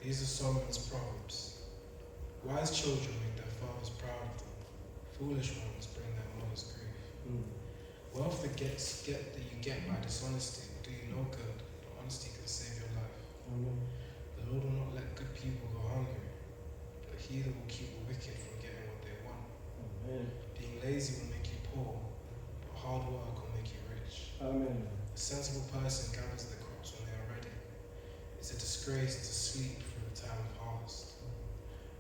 These are Solomon's proverbs. Wise children make their fathers proud of them. Foolish ones bring their mothers grief. Wealth that you get by dishonesty will do you no good, but honesty can save your life. The Lord will not let good people go hungry, but he that will keep the wicked from getting what they want. Being lazy will make you poor, but hard work will make you rich. A sensible person gathers the crops when they are ready. It's a disgrace to sleep through the time of harvest.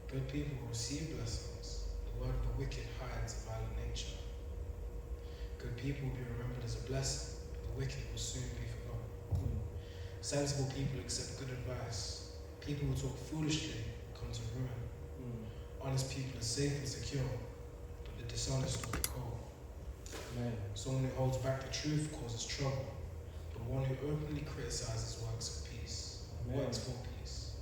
Good people will receive blessings. The word of the wicked hides a violent nature. Good people will be remembered as a blessing, but the wicked will soon be forgotten. Sensible people accept good advice. People who talk foolishly come to ruin. Honest people are safe and secure, but the dishonest will be cold. Someone who holds back the truth causes trouble, but one who openly criticizes works for peace.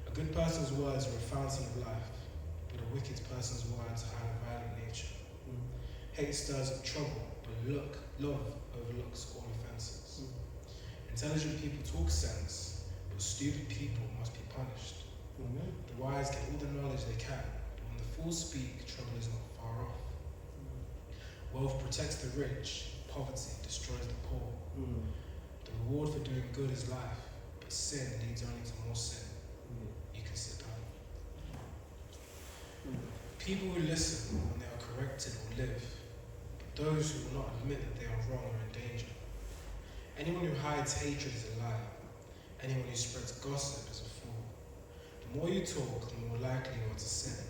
A good person's words are a fountain of life, but a wicked person's words hide a violent nature. Hate stirs up trouble, but love overlooks all offenses. Intelligent people talk sense, but stupid people must be punished. The wise get all the knowledge they can, but when the fools speak, trouble is not far off. Wealth protects the rich, poverty destroys the poor. The reward for doing good is life, but sin leads only to more sin. You can sit down. People who listen when they are corrected will live, but those who will not admit that they are wrong are in danger. Anyone who hides hatred is a liar. Anyone who spreads gossip is a fool. The more you talk, the more likely you are to sin.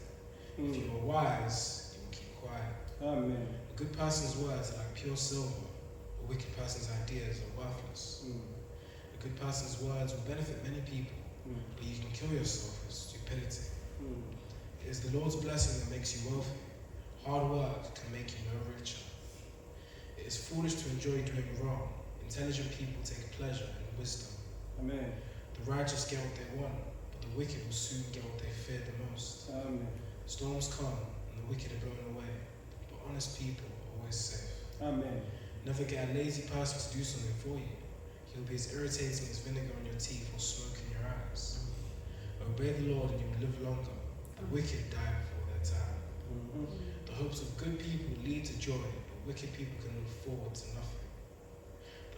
If you are wise, you will keep quiet. A good person's words are like pure silver. A wicked person's ideas are worthless. A good person's words will benefit many people, but you can kill yourself with stupidity. It is the Lord's blessing that makes you wealthy. Hard work can make you no richer. It is foolish to enjoy doing wrong. Intelligent people take pleasure in wisdom. The righteous get what they want, but the wicked will soon get what they fear the most. Storms come and the wicked are blown away, but honest people are always safe. Never get a lazy person to do something for you. He'll be as irritating as vinegar on your teeth or smoke in your eyes. Obey the Lord and you will live longer. The wicked die before their time. The hopes of good people lead to joy, but wicked people can look forward to nothing.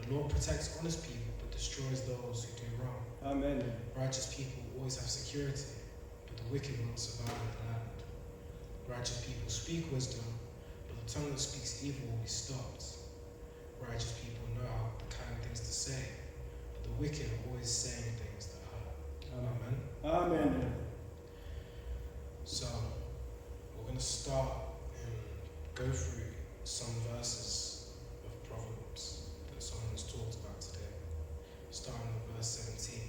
The Lord protects honest people, but destroys those who do wrong. Righteous people always have security, but the wicked will not survive in the land. Righteous people speak wisdom, but the tongue that speaks evil will be stopped. Righteous people know the kind of things to say, but the wicked are always saying things that hurt. Amen. So, we're going to start and go through some verses of Proverbs that someone has talked about today. Starting with verse 17.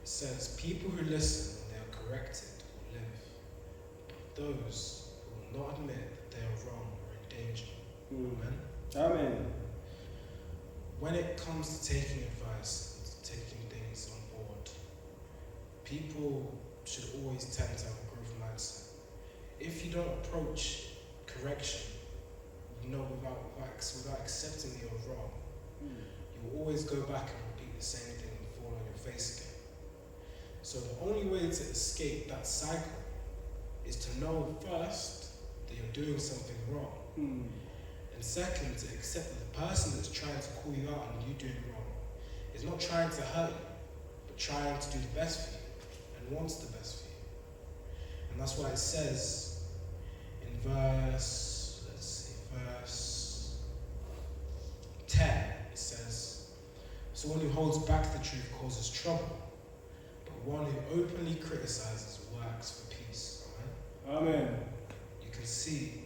It says, people who listen when they are corrected will live, but those who will not admit that they are wrong are in danger. Amen. When it comes to taking advice and taking things on board, people should always tend to have a growth mindset. If you don't approach correction, without accepting that you're wrong, you will always go back and repeat the same thing and fall on your face again. So the only way to escape that cycle is to know first that you're doing something wrong. And second, to accept that the person that's trying to call you out on you doing wrong is not trying to hurt you, but trying to do the best for you and wants the best for you. And that's why it says in verse 10, it says, someone who holds back the truth causes trouble, but one who openly criticizes works for peace. Amen. You can see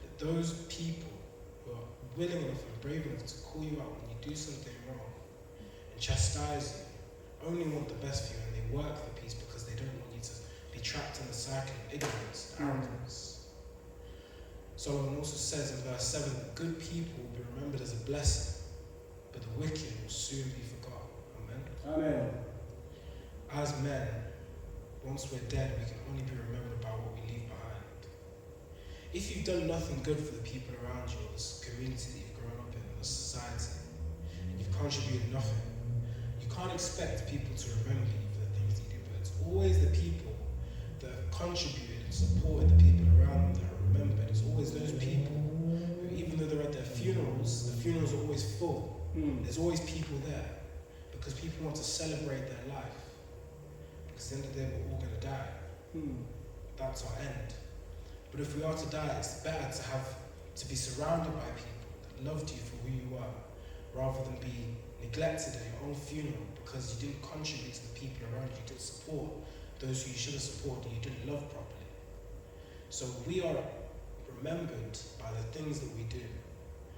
that those people who are willing enough and brave enough to call you out when you do something wrong and chastise you only want the best for you, and they work for peace because they don't want you to be trapped in the cycle of ignorance and arrogance. Solomon also says in verse 7 that good people will be remembered as a blessing, but the wicked will soon be forgotten. Amen. As men, once we're dead, we can only be remembered by what we leave behind. If you've done nothing good for the people around you, or this community that you've grown up in, or the society, and you've contributed nothing, you You can't expect people to remember you for the things you do, but it's always the people that have contributed and supported the people around them that are remembered. It's always those people who, even though they're at their funerals, the funerals are always full. There's always people there because people want to celebrate their life. Because at the end of the day, we're all going to die. That's our end. But if we are to die, it's better to be surrounded by people that loved you for who you are, rather than be neglected at your own funeral because you didn't contribute to the people around you, you didn't support those who you should have supported, you didn't love properly. So we are remembered by the things that we do.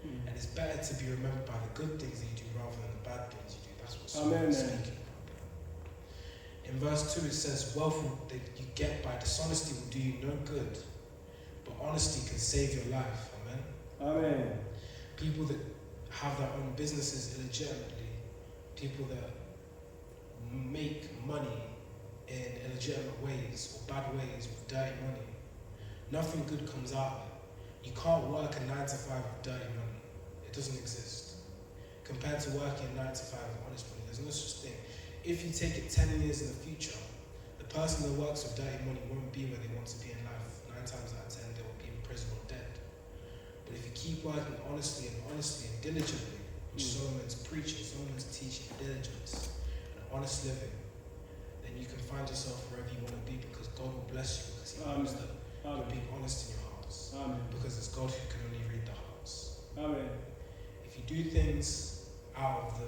And it's better to be remembered by the good things that you do rather than the bad things you do. That's what Solomon is speaking about. In verse 2 it says, wealth that you get by dishonesty will do you no good, but honesty can save your life. Amen? Amen. People that have their own businesses illegitimately, people that make money in illegitimate ways or bad ways with dirty money, nothing good comes out of it. You can't work a 9 to 5 with dirty money. It doesn't exist. Compared to working a 9 to 5 with honest money, there's no such thing. If you take it 10 years in the future, the person that works with dirty money won't be where they want to be in life. 9 times out of 10, they will be in prison or dead. But if you keep working honestly and diligently, which Solomon's preaching, Solomon's teaching diligence and honest living, then you can find yourself wherever you want to be because God will bless you because He knows that you're being honest in your hearts. Because it's God who can only read the hearts. If you do things out of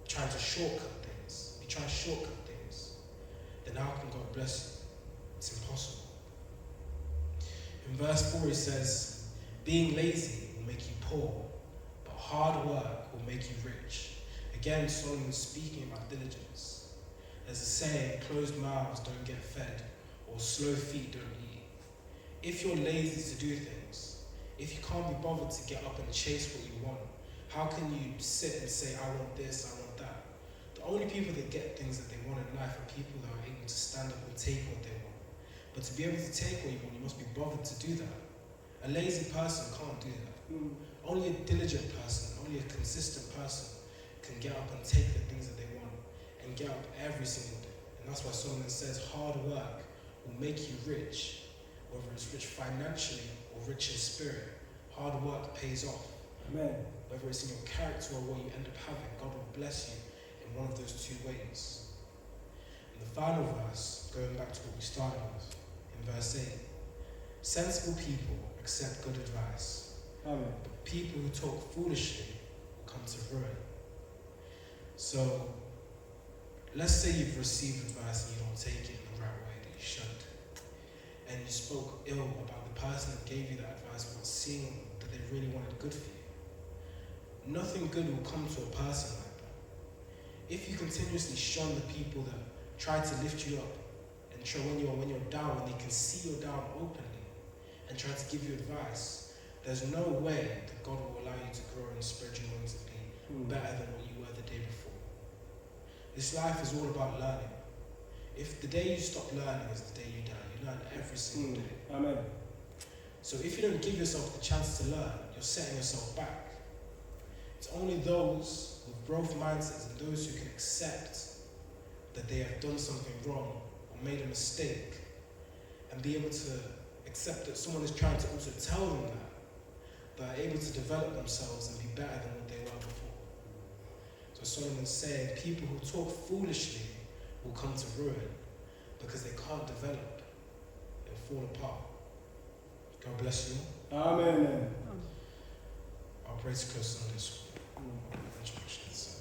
trying to shortcut things, if you try to shortcut things, then how can God bless you? It's impossible. In verse 4 he says, being lazy will make you poor, but hard work will make you rich. Again, Solomon's speaking about diligence. There's a saying, closed mouths don't get fed, or slow feet don't eat. If you're lazy to do things, if you can't be bothered to get up and chase what you want, how can you sit and say, I want this, I want that? The only people that get things that they want in life are people that are able to stand up and take what they want. But to be able to take what you want, you must be bothered to do that. A lazy person can't do that. Only a diligent person, only a consistent person can get up and take the things that they want and get up every single day. And that's why Solomon says hard work will make you rich, whether it's rich financially or rich in spirit. Hard work pays off. Amen. Whether it's in your character or what you end up having, God will bless you in one of those two ways. And the final verse, going back to what we started with, in verse 8, sensible people accept good advice, but people who talk foolishly will come to ruin. So, let's say you've received advice and you don't take it in the right way that you should, and you spoke ill about the person that gave you that advice without seeing that they really wanted good for you. Nothing good will come to a person like that. If you continuously shun the people that try to lift you up and show when you're down, when they can see you're down openly and try to give you advice, there's no way that God will allow you to grow in spiritual ways and be better than what you were the day before. This life is all about learning. If the day you stop learning is the day you die, you learn every single day. Amen. So if you don't give yourself the chance to learn, you're setting yourself back. It's only those with growth mindsets and those who can accept that they have done something wrong or made a mistake and be able to accept that someone is trying to also tell them that are able to develop themselves and be better than what they were before. So Solomon's saying people who talk foolishly will come to ruin because they can't develop. They'll fall apart. God bless you. Amen. I'll pray to close on this one. Introductions.